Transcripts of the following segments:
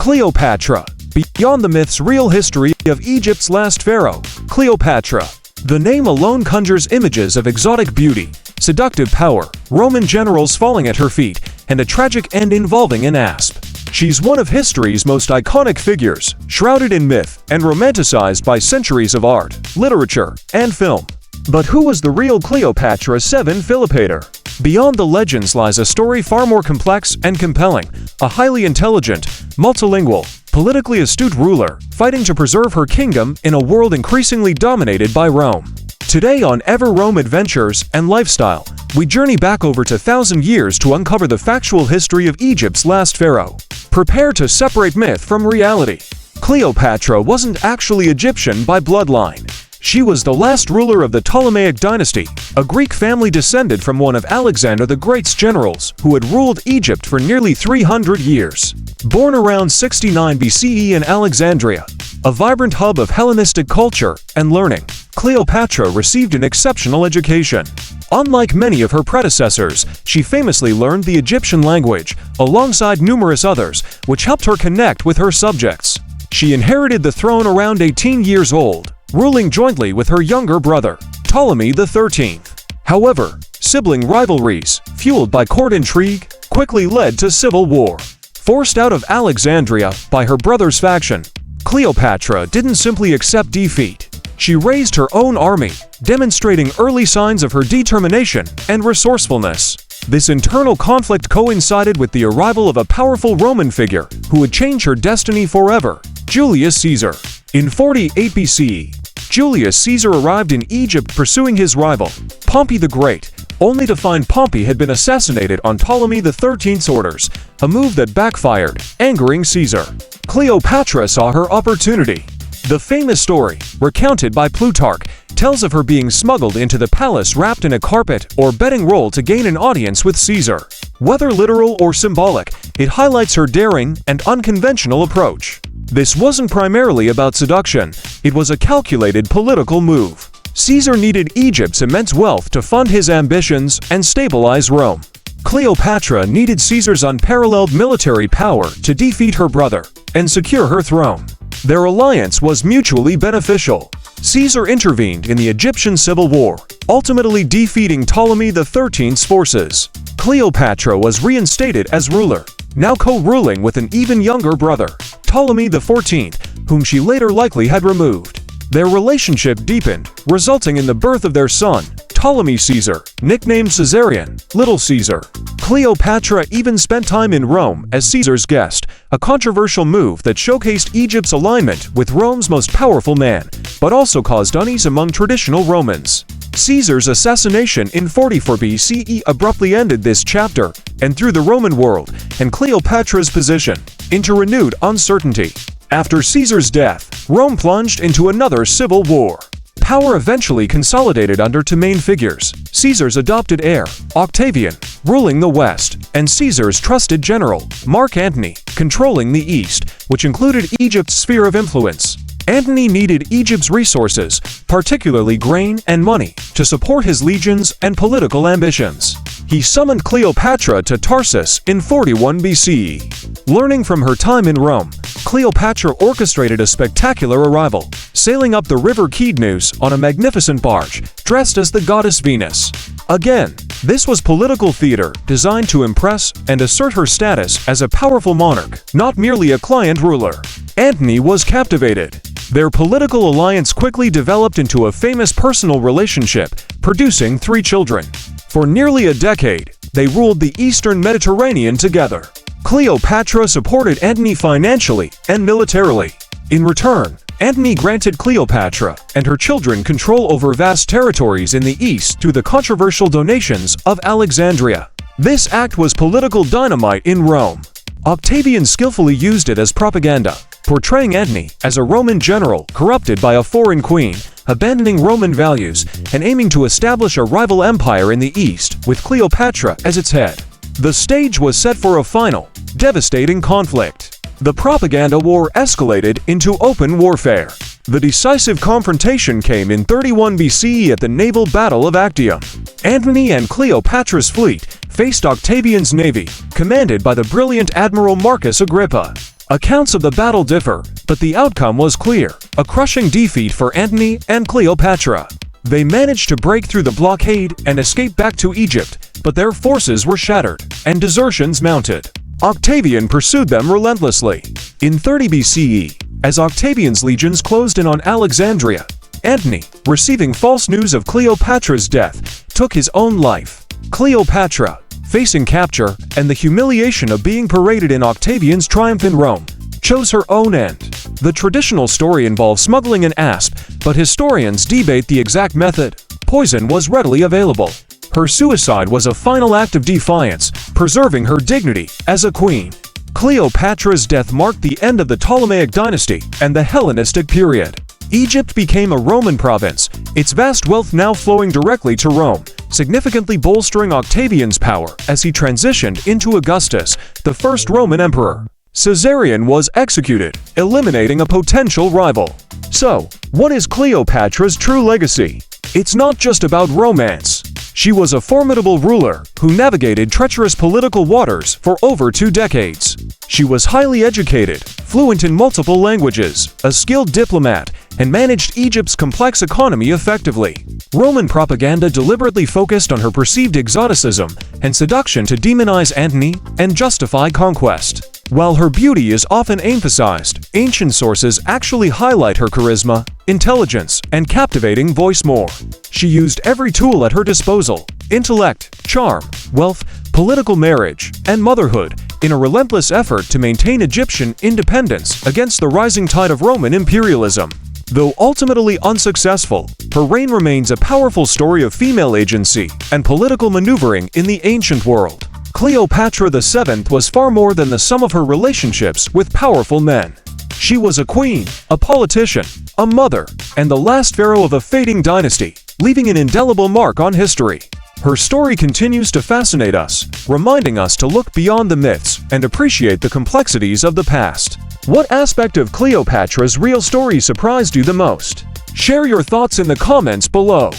Cleopatra. Beyond the myth's real history of Egypt's last pharaoh, Cleopatra. The name alone conjures images of exotic beauty, seductive power, Roman generals falling at her feet, and a tragic end involving an asp. She's one of history's most iconic figures, shrouded in myth and romanticized by centuries of art, literature, and film. But who was the real Cleopatra VII Philopator? Beyond the legends lies a story far more complex and compelling, a highly intelligent, multilingual, politically astute ruler, fighting to preserve her kingdom in a world increasingly dominated by Rome. Today on Ever Rome Adventures and Lifestyle, we journey back over 2,000 years to uncover the factual history of Egypt's last pharaoh. Prepare to separate myth from reality. Cleopatra wasn't actually Egyptian by bloodline. She was the last ruler of the Ptolemaic dynasty, a Greek family descended from one of Alexander the Great's generals who had ruled Egypt for nearly 300 years. Born around 69 BCE in Alexandria, a vibrant hub of Hellenistic culture and learning, Cleopatra received an exceptional education. Unlike many of her predecessors, she famously learned the Egyptian language, alongside numerous others, which helped her connect with her subjects. She inherited the throne around 18 years old, ruling jointly with her younger brother, Ptolemy XIII. However, sibling rivalries, fueled by court intrigue, quickly led to civil war. Forced out of Alexandria by her brother's faction, Cleopatra didn't simply accept defeat. She raised her own army, demonstrating early signs of her determination and resourcefulness. This internal conflict coincided with the arrival of a powerful Roman figure who would change her destiny forever, Julius Caesar. In 48 BCE, Julius Caesar arrived in Egypt pursuing his rival, Pompey the Great, only to find Pompey had been assassinated on Ptolemy XIII's orders, a move that backfired, angering Caesar. Cleopatra saw her opportunity. The famous story, recounted by Plutarch, tells of her being smuggled into the palace wrapped in a carpet or bedding roll to gain an audience with Caesar. Whether literal or symbolic, it highlights her daring and unconventional approach. This wasn't primarily about seduction, it was a calculated political move. Caesar needed Egypt's immense wealth to fund his ambitions and stabilize Rome. Cleopatra needed Caesar's unparalleled military power to defeat her brother and secure her throne. Their alliance was mutually beneficial. Caesar intervened in the Egyptian civil war, ultimately defeating Ptolemy XIII's forces. Cleopatra was reinstated as ruler, now co-ruling with an even younger brother, Ptolemy XIV, whom she later likely had removed. Their relationship deepened, resulting in the birth of their son, Ptolemy Caesar, nicknamed Caesarion, Little Caesar. Cleopatra even spent time in Rome as Caesar's guest, a controversial move that showcased Egypt's alignment with Rome's most powerful man, but also caused unease among traditional Romans. Caesar's assassination in 44 BCE abruptly ended this chapter and threw the Roman world and Cleopatra's position into renewed uncertainty. After Caesar's death, Rome plunged into another civil war. Power eventually consolidated under two main figures: Caesar's adopted heir, Octavian, ruling the West, and Caesar's trusted general, Mark Antony, controlling the East, which included Egypt's sphere of influence. Antony needed Egypt's resources, particularly grain and money, to support his legions and political ambitions. He summoned Cleopatra to Tarsus in 41 BCE. Learning from her time in Rome, Cleopatra orchestrated a spectacular arrival, sailing up the river Kidnus on a magnificent barge, dressed as the goddess Venus. Again, this was political theater designed to impress and assert her status as a powerful monarch, not merely a client ruler. Antony was captivated. Their political alliance quickly developed into a famous personal relationship, producing 3 children. For nearly a decade, they ruled the Eastern Mediterranean together. Cleopatra supported Antony financially and militarily. In return, Antony granted Cleopatra and her children control over vast territories in the East through the controversial donations of Alexandria. This act was political dynamite in Rome. Octavian skillfully used it as propaganda, portraying Antony as a Roman general corrupted by a foreign queen, abandoning Roman values, and aiming to establish a rival empire in the East, with Cleopatra as its head. The stage was set for a final, devastating conflict. The propaganda war escalated into open warfare. The decisive confrontation came in 31 BCE at the naval battle of Actium. Antony and Cleopatra's fleet faced Octavian's navy, commanded by the brilliant Admiral Marcus Agrippa. Accounts of the battle differ, but the outcome was clear: a crushing defeat for Antony and Cleopatra. They managed to break through the blockade and escape back to Egypt, but their forces were shattered, and desertions mounted. Octavian pursued them relentlessly. In 30 BCE, as Octavian's legions closed in on Alexandria, Antony, receiving false news of Cleopatra's death, took his own life. Cleopatra, facing capture and the humiliation of being paraded in Octavian's triumph in Rome, chose her own end. The traditional story involves smuggling an asp, but historians debate the exact method. Poison was readily available. Her suicide was a final act of defiance, preserving her dignity as a queen. Cleopatra's death marked the end of the Ptolemaic dynasty and the Hellenistic period. Egypt became a Roman province, its vast wealth now flowing directly to Rome, significantly bolstering Octavian's power as he transitioned into Augustus, the first Roman emperor. Caesarion was executed, eliminating a potential rival. So, what is Cleopatra's true legacy? It's not just about romance. She was a formidable ruler who navigated treacherous political waters for over 2 decades. She was highly educated, fluent in multiple languages, a skilled diplomat, and managed Egypt's complex economy effectively. Roman propaganda deliberately focused on her perceived exoticism and seduction to demonize Antony and justify conquest. While her beauty is often emphasized, ancient sources actually highlight her charisma, intelligence, and captivating voice more. She used every tool at her disposal: intellect, charm, wealth, political marriage, and motherhood, in a relentless effort to maintain Egyptian independence against the rising tide of Roman imperialism. Though ultimately unsuccessful, her reign remains a powerful story of female agency and political maneuvering in the ancient world. Cleopatra VII was far more than the sum of her relationships with powerful men. She was a queen, a politician, a mother, and the last pharaoh of a fading dynasty, leaving an indelible mark on history. Her story continues to fascinate us, reminding us to look beyond the myths and appreciate the complexities of the past. What aspect of Cleopatra's real story surprised you the most? Share your thoughts in the comments below.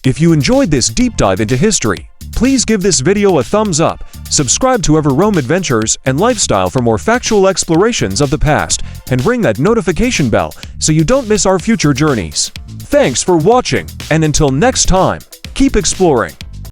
If you enjoyed this deep dive into history, please give this video a thumbs up, subscribe to Ever Rome Adventures and Lifestyle for more factual explorations of the past, and ring that notification bell so you don't miss our future journeys. Thanks for watching, and until next time, keep exploring.